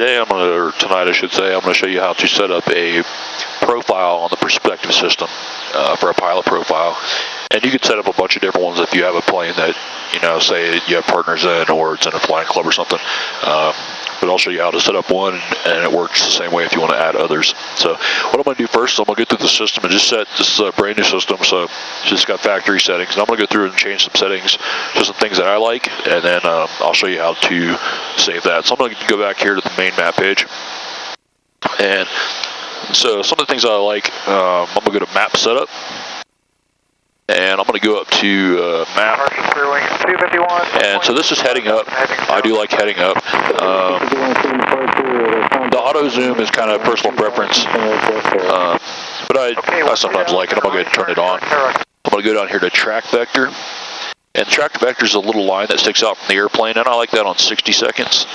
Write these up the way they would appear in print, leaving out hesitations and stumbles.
or tonight I should say, I'm going to show you how to set up a profile on the Perspective system for a pilot profile. And you can set up a bunch of different ones if you have a plane that, you know, say you have partners in, or it's in a flying club or something. But I'll show you how to set up one, and it works the same way if you want to add others. So what I'm going to do first is I'm going to go through the system and just set, this is a brand new system, so it's just got factory settings. And I'm going to go through and change some settings, just some things that I like, and then I'll show you how to save that. So I'm going to go back here to the main map page. And so some of the things I like, I'm going to go to map setup. And I'm going to go up to map, and so this is heading up. I do like heading up. The auto zoom is kind of personal preference, but I sometimes like it. I'm going to go ahead and turn it on. I'm going to go down here to track vector, and track vector is a little line that sticks out from the airplane, and I like that on 60 seconds.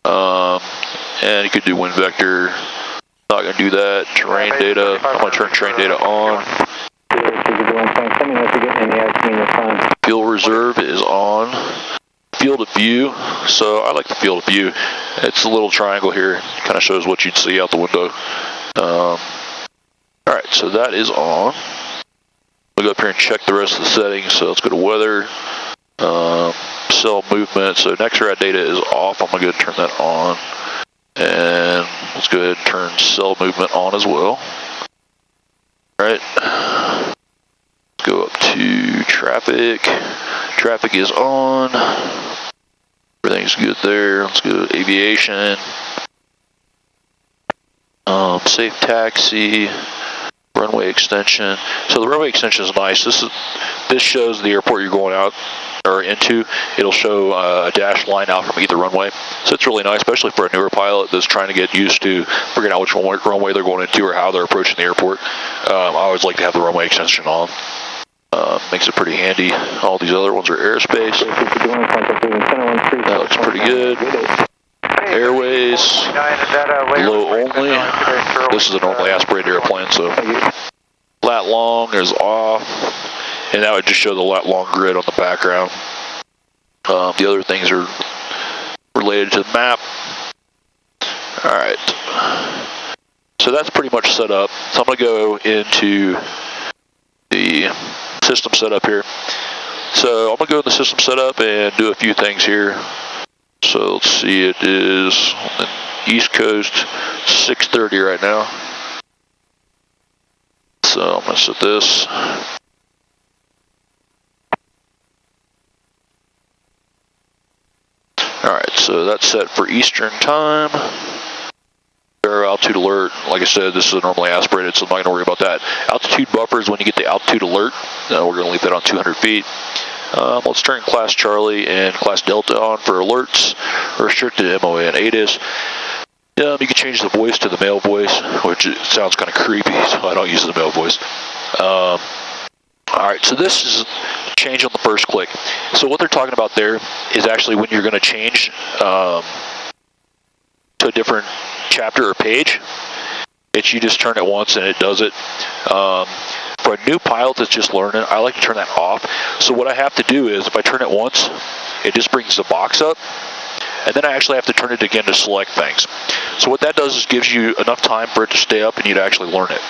And you could do wind vector. Not going to do that. Terrain data. I'm going to turn terrain data on. Field reserve is on. Field of view. So I like the field of view. It's a little triangle here. It kind of shows what you'd see out the window. Alright, so that is on. We'll go up here and check the rest of the settings. So let's go to weather. Cell movement. So next rad data is off. I'm going to go ahead and turn that on. And let's go ahead and turn cell movement on as well. Alright. Go up to traffic. Traffic is on. Everything's good there. Let's go to aviation. Safe taxi. Runway extension. So the runway extension is nice. This shows the airport you're going out or into. It'll show a dashed line out from either runway. So it's really nice, especially for a newer pilot that's trying to get used to figuring out which runway they're going into or how they're approaching the airport. I always like to have the runway extension on. Makes it pretty handy. All these other ones are airspace. That looks pretty good. Airways, low only. This is a normally aspirated airplane, so lat long is off, and that would just show the lat long grid on the background. The other things are related to the map. Alright, so that's pretty much set up. So I'm going to go into the system setup here. So I'm going to go in the system setup and do a few things here. So let's see, it is on the East Coast, 6:30 right now. So I'm going to set this. Alright, so that's set for Eastern time. Our altitude alert, like I said, this is normally aspirated, so I'm not going to worry about that. Altitude buffer is when you get the altitude alert. We're going to leave that on 200 feet. Let's turn Class Charlie and Class Delta on for alerts. Restricted MOA and ATIS. You can change the voice to the male voice, which sounds kind of creepy, so I don't use the male voice. Alright, so this is change on the first click. So what they're talking about there is actually when you're going to change to a different chapter or page. It's you just turn it once and it does it. For a new pilot that's just learning, I like to turn that off. So what I have to do is if I turn it once, it just brings the box up, and then I actually have to turn it again to select things. So what that does is gives you enough time for it to stay up and you to actually learn it.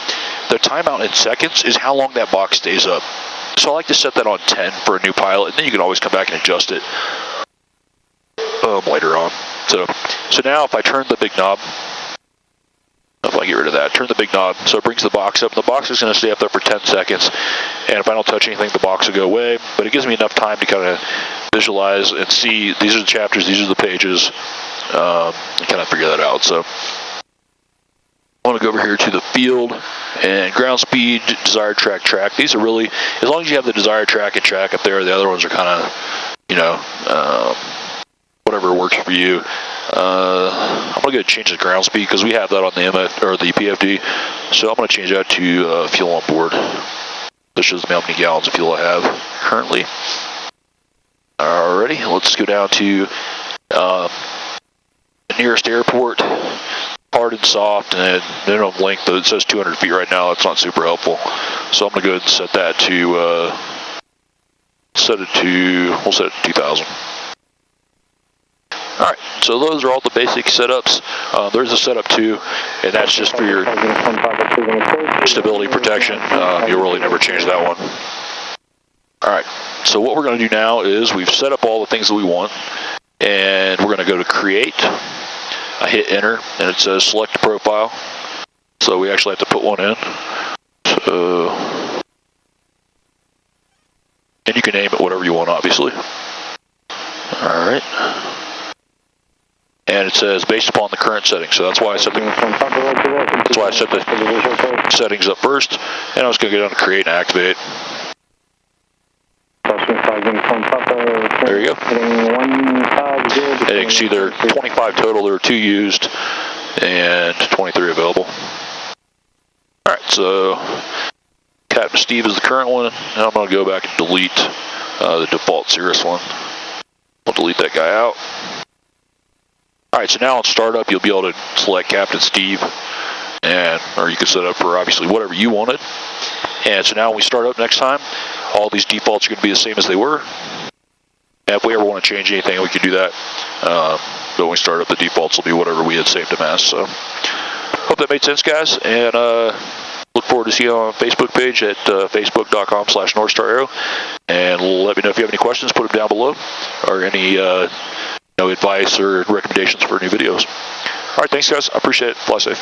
The timeout in seconds is how long that box stays up. So I like to set that on 10 for a new pilot, and then you can always come back and adjust it later on. So now if I turn the big knob, if I get rid of that, turn the big knob, so it brings the box up. The box is going to stay up there for 10 seconds, and if I don't touch anything, the box will go away, but it gives me enough time to kind of visualize and see, these are the chapters, these are the pages, and kind of figure that out. So I want to go over here to the field, and ground speed, desired track. These are really, as long as you have the desired track and track up there, the other ones are kind of, whatever works for you. I'm going to change the ground speed because we have that on the MF or the PFD. So I'm going to change that to fuel on board. This shows me how many gallons of fuel I have currently. Alrighty, let's go down to the nearest airport. Hard and soft, and minimum length. It says 200 feet right now. That's not super helpful. So I'm going to go ahead and set that to we'll set it to 2,000. Alright, so those are all the basic setups. There's a setup 2, and that's just for your stability protection. You'll really never change that one. Alright, so what we're going to do now is we've set up all the things that we want, and we're going to go to Create. I hit Enter, and it says Select a Profile. So we actually have to put one in. So, and you can name it whatever you want, obviously. Alright. And it says based upon the current settings. So that's why I set the settings up first. And I'm just going to go down to Create and Activate. There you go. And you can see there are 25 total. There are 2 used and 23 available. Alright, so Captain Steve is the current one. And I'm going to go back and delete the default CIRRUS one. I'll delete that guy out. Alright, so now on startup, you'll be able to select Captain Steve, or you can set up for obviously whatever you wanted. And so now when we start up next time, all these defaults are going to be the same as they were. And if we ever want to change anything, we can do that. But when we start up, the defaults will be whatever we had saved them as. So, hope that made sense, guys. And look forward to seeing you on our Facebook page at facebook.com/NorthStarAero. And let me know if you have any questions. Put them down below, or any advice or recommendations for new videos. All right, thanks, guys. I appreciate it. Fly safe.